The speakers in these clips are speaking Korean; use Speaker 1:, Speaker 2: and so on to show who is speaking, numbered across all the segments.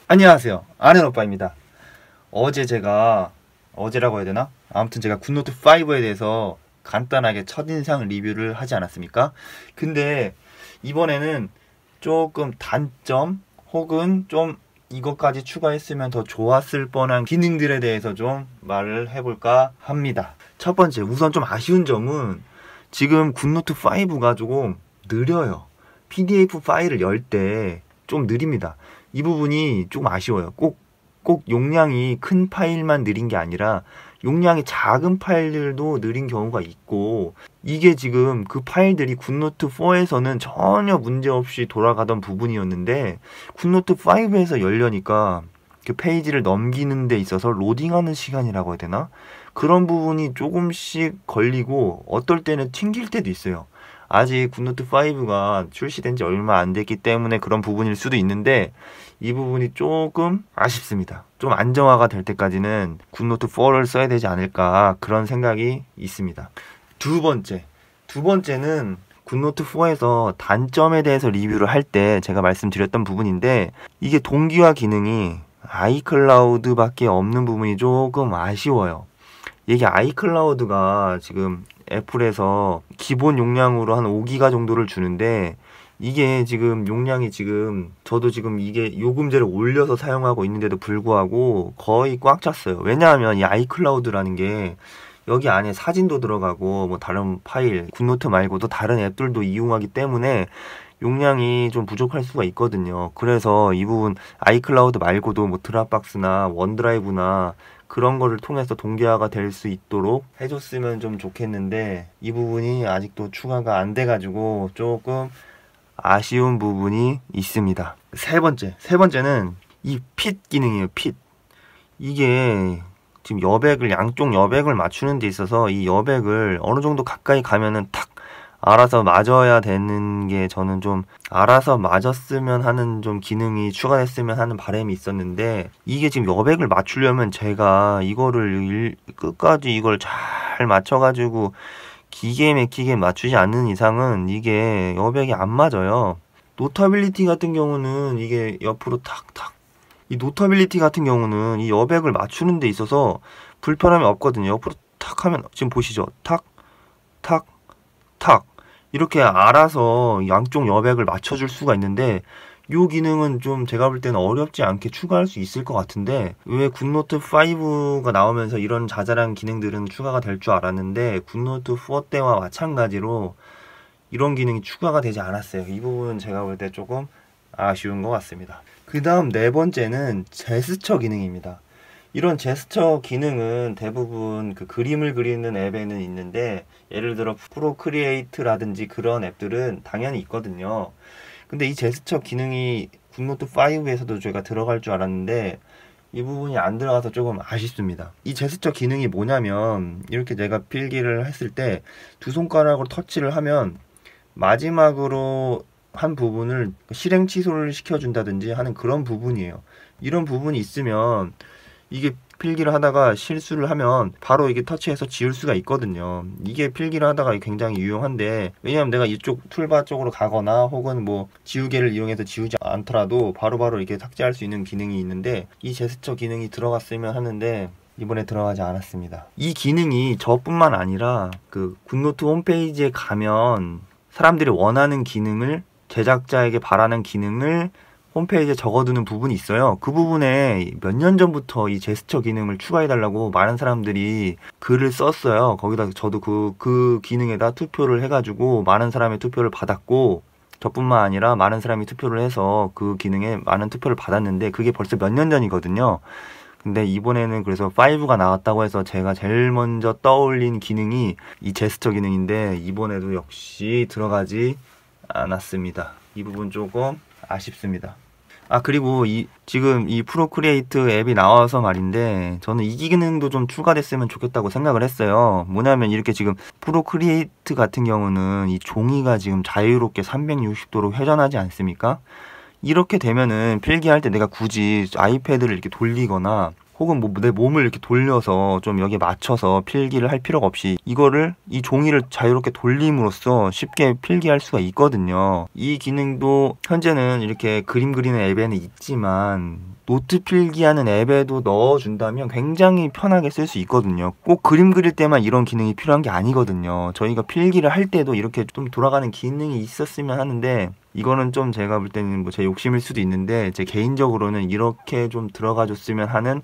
Speaker 1: 안녕하세요, 아는 오빠입니다. 어제라고 해야 되나? 아무튼 제가 굿노트 5에 대해서 간단하게 첫인상 리뷰를 하지 않았습니까? 근데 이번에는 조금 단점 혹은 좀 이것까지 추가했으면 더 좋았을 뻔한 기능들에 대해서 좀 말을 해볼까 합니다. 첫 번째, 우선 좀 아쉬운 점은 지금 굿노트 5가 조금 느려요. PDF 파일을 열 때 좀 느립니다. 이 부분이 조금 아쉬워요. 꼭 용량이 큰 파일만 느린 게 아니라 용량이 작은 파일들도 느린 경우가 있고, 이게 지금 그 파일들이 굿노트 4에서는 전혀 문제없이 돌아가던 부분이었는데 굿노트 5에서 열려니까 그 페이지를 넘기는 데 있어서 로딩하는 시간이라고 해야 되나? 그런 부분이 조금씩 걸리고 어떨 때는 튕길 때도 있어요. 아직 굿노트 5가 출시된 지 얼마 안 됐기 때문에 그런 부분일 수도 있는데 이 부분이 조금 아쉽습니다. 좀 안정화가 될 때까지는 굿노트 4를 써야 되지 않을까, 그런 생각이 있습니다. 두 번째는 굿노트 4에서 단점에 대해서 리뷰를 할 때 제가 말씀드렸던 부분인데, 이게 동기화 기능이 아이클라우드밖에 없는 부분이 조금 아쉬워요. 이게 아이클라우드가 지금 애플에서 기본 용량으로 한 5기가 정도를 주는데, 이게 지금 용량이 저도 지금 이게 요금제를 올려서 사용하고 있는데도 불구하고 거의 꽉 찼어요. 왜냐하면 이 아이클라우드라는 게 여기 안에 사진도 들어가고 뭐 다른 파일, 굿노트 말고도 다른 앱들도 이용하기 때문에 용량이 좀 부족할 수가 있거든요. 그래서 이 부분 아이클라우드 말고도 뭐 드랍박스나 원드라이브나 그런 거를 통해서 동기화가 될 수 있도록 해줬으면 좀 좋겠는데, 이 부분이 아직도 추가가 안 돼가지고 조금 아쉬운 부분이 있습니다. 세 번째는 이 핏 기능이에요. 핏. 이게 지금 양쪽 여백을 맞추는 데 있어서 이 여백을 어느 정도 가까이 가면은 탁 알아서 맞아야 되는 게, 저는 좀 알아서 맞았으면 하는 좀 기능이 추가됐으면 하는 바람이 있었는데, 이게 지금 여백을 맞추려면 제가 이거를 끝까지 이걸 잘 맞춰가지고 기계 막히게 맞추지 않는 이상은 이게 여백이 안 맞아요. 노타빌리티 같은 경우는 이게 옆으로 탁탁, 이 노타빌리티 같은 경우는 이 여백을 맞추는 데 있어서 불편함이 없거든요. 옆으로 탁 하면 지금 보시죠. 탁, 탁, 탁. 이렇게 알아서 양쪽 여백을 맞춰줄 수가 있는데, 이 기능은 좀 제가 볼 때는 어렵지 않게 추가할 수 있을 것 같은데, 왜 굿노트 5가 나오면서 이런 자잘한 기능들은 추가가 될 줄 알았는데 굿노트 4 때와 마찬가지로 이런 기능이 추가가 되지 않았어요. 이 부분은 제가 볼 때 조금 아쉬운 것 같습니다. 그 다음 네 번째는 제스처 기능입니다. 이런 제스처 기능은 대부분 그 그림을 그리는 앱에는 있는데, 예를 들어 프로크리에이트라든지 그런 앱들은 당연히 있거든요. 근데 이 제스처 기능이 굿노트 5에서도 저희가 들어갈 줄 알았는데 이 부분이 안 들어가서 조금 아쉽습니다. 이 제스처 기능이 뭐냐면, 이렇게 내가 필기를 했을 때 두 손가락으로 터치를 하면 마지막으로 한 부분을 실행 취소를 시켜준다든지 하는 그런 부분이에요. 이런 부분이 있으면 이게 필기를 하다가 실수를 하면 바로 이게 터치해서 지울 수가 있거든요. 이게 필기를 하다가 굉장히 유용한데, 왜냐면 내가 이쪽 툴바 쪽으로 가거나 혹은 뭐 지우개를 이용해서 지우지 않더라도 바로바로 이렇게 삭제할 수 있는 기능이 있는데, 이 제스처 기능이 들어갔으면 하는데 이번에 들어가지 않았습니다. 이 기능이 저뿐만 아니라 그 굿노트 홈페이지에 가면 사람들이 원하는 기능을, 제작자에게 바라는 기능을 홈페이지에 적어두는 부분이 있어요. 그 부분에 몇 년 전부터 이 제스처 기능을 추가해달라고 많은 사람들이 글을 썼어요. 거기다 저도 그 기능에다 투표를 해가지고 많은 사람의 투표를 받았고, 저뿐만 아니라 많은 사람이 투표를 해서 그 기능에 많은 투표를 받았는데 그게 벌써 몇 년 전이거든요. 근데 이번에는 그래서 5가 나왔다고 해서 제가 제일 먼저 떠올린 기능이 이 제스처 기능인데, 이번에도 역시 들어가지 않았습니다. 이 부분 조금 아쉽습니다. 그리고 지금 이 프로크리에이트 앱이 나와서 말인데, 저는 이 기능도 좀 추가됐으면 좋겠다고 생각을 했어요. 뭐냐면 이렇게 지금 프로크리에이트 같은 경우는 이 종이가 지금 자유롭게 360도로 회전하지 않습니까? 이렇게 되면은 필기할 때 내가 굳이 아이패드를 이렇게 돌리거나 혹은 뭐 내 몸을 이렇게 돌려서 좀 여기에 맞춰서 필기를 할 필요가 없이 이 종이를 자유롭게 돌림으로써 쉽게 필기할 수가 있거든요. 이 기능도 현재는 이렇게 그림 그리는 앱에는 있지만 노트 필기하는 앱에도 넣어준다면 굉장히 편하게 쓸 수 있거든요. 꼭 그림 그릴 때만 이런 기능이 필요한 게 아니거든요. 저희가 필기를 할 때도 이렇게 좀 돌아가는 기능이 있었으면 하는데, 이거는 좀 제가 볼 때는 뭐 제 욕심일 수도 있는데, 제 개인적으로는 이렇게 좀 들어가 줬으면 하는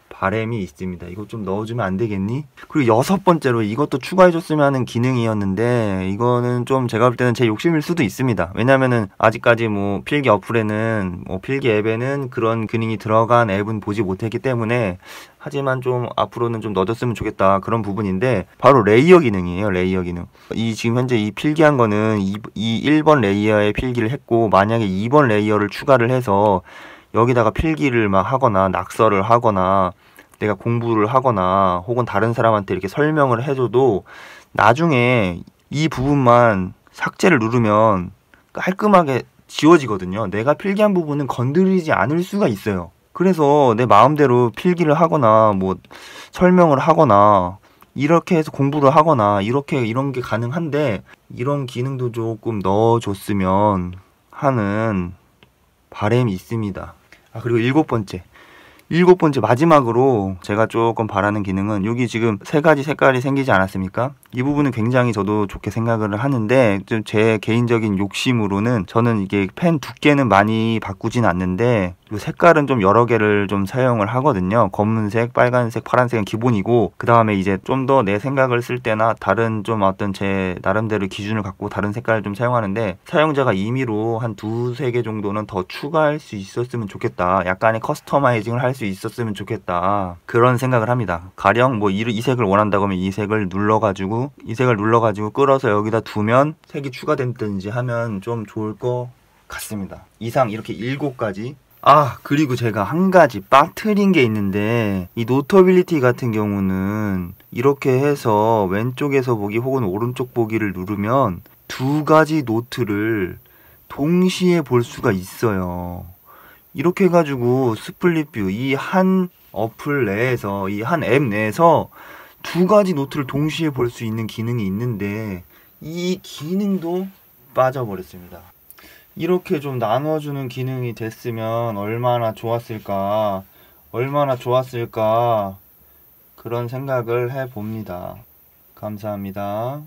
Speaker 1: 바람이 있습니다. 이거 좀 넣어주면 안 되겠니? 그리고 6번째로 이것도 추가해줬으면 하는 기능이었는데, 이거는 좀 제가 볼 때는 제 욕심일 수도 있습니다. 왜냐면은 아직까지 뭐 필기 어플에는, 뭐 필기 앱에는 그런 기능이 들어간 앱은 보지 못했기 때문에, 하지만 좀 앞으로는 좀 넣어줬으면 좋겠다, 그런 부분인데, 바로 레이어 기능이에요. 레이어 기능. 이 지금 현재 이 필기한 거는 이 1번 레이어에 필기를 했고, 만약에 2번 레이어를 추가를 해서 여기다가 필기를 막 하거나 낙서를 하거나 내가 공부를 하거나 혹은 다른 사람한테 이렇게 설명을 해줘도 나중에 이 부분만 삭제를 누르면 깔끔하게 지워지거든요. 내가 필기한 부분은 건드리지 않을 수가 있어요. 그래서 내 마음대로 필기를 하거나 뭐 설명을 하거나 이렇게 해서 공부를 하거나 이런 게 가능한데, 이런 기능도 조금 넣어줬으면 하는 바람이 있습니다. 그리고 7번째 마지막으로 제가 조금 바라는 기능은, 여기 지금 3가지 색깔이 생기지 않았습니까? 이 부분은 굉장히 저도 좋게 생각을 하는데, 좀 제 개인적인 욕심으로는 저는 이게 펜 두께는 많이 바꾸진 않는데 이 색깔은 좀 여러 개를 좀 사용을 하거든요. 검은색, 빨간색, 파란색은 기본이고, 그 다음에 이제 좀 더 내 생각을 쓸 때나 다른 좀 어떤 제 나름대로 기준을 갖고 다른 색깔을 좀 사용하는데, 사용자가 임의로 한 2-3개 정도는 더 추가할 수 있었으면 좋겠다. 약간의 커스터마이징을 할 수 있었으면 좋겠다. 그런 생각을 합니다. 가령 뭐 이 색을 원한다고 하면 이 색을 눌러가지고 끌어서 여기다 두면 색이 추가된다든지 하면 좀 좋을 것 같습니다. 이상 이렇게 7가지. 그리고 제가 한 가지 빠뜨린 게 있는데, 이 노터빌리티 같은 경우는 이렇게 해서 왼쪽에서 보기 혹은 오른쪽 보기를 누르면 2가지 노트를 동시에 볼 수가 있어요. 이렇게 해가지고 스플릿뷰, 이 한 어플 내에서, 이 한 앱 내에서 2가지 노트를 동시에 볼 수 있는 기능이 있는데, 이 기능도 빠져버렸습니다. 이렇게 좀 나눠주는 기능이 됐으면 얼마나 좋았을까, 그런 생각을 해봅니다. 감사합니다.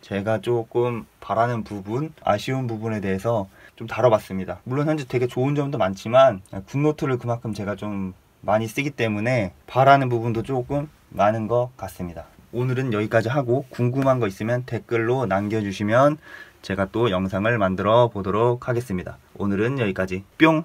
Speaker 1: 제가 조금 바라는 부분, 아쉬운 부분에 대해서 좀 다뤄봤습니다. 물론 현재 되게 좋은 점도 많지만 굿노트를 그만큼 제가 좀 많이 쓰기 때문에 바라는 부분도 조금 많은 것 같습니다. 오늘은 여기까지 하고, 궁금한 거 있으면 댓글로 남겨주시면 제가 또 영상을 만들어 보도록 하겠습니다. 오늘은 여기까지. 뿅!